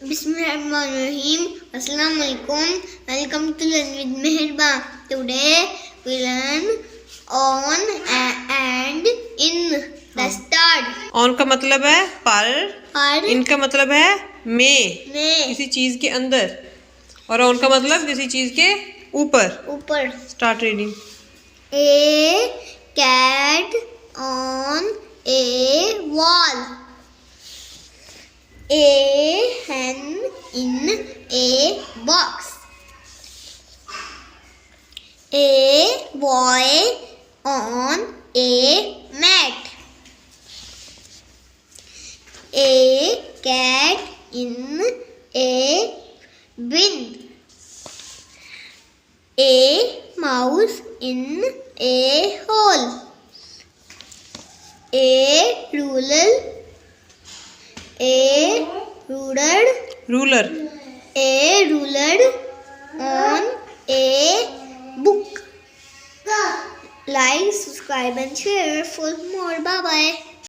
Bismillahirrahmanirrahim. Assalamualaikum. Welcome to Learn with Meherba. Today we learn on and in. Let's start. On का मतलब है पर, इन का मतलब है में, किसी चीज के अंदर, और ऑन का मतलब किसी चीज के ऊपर। Start reading. A cat on a wall. A hen in a box. A boy on a mat. A cat in a bin. A mouse in a hole. A ruler on a book. Like, subscribe and share for more. Bye bye.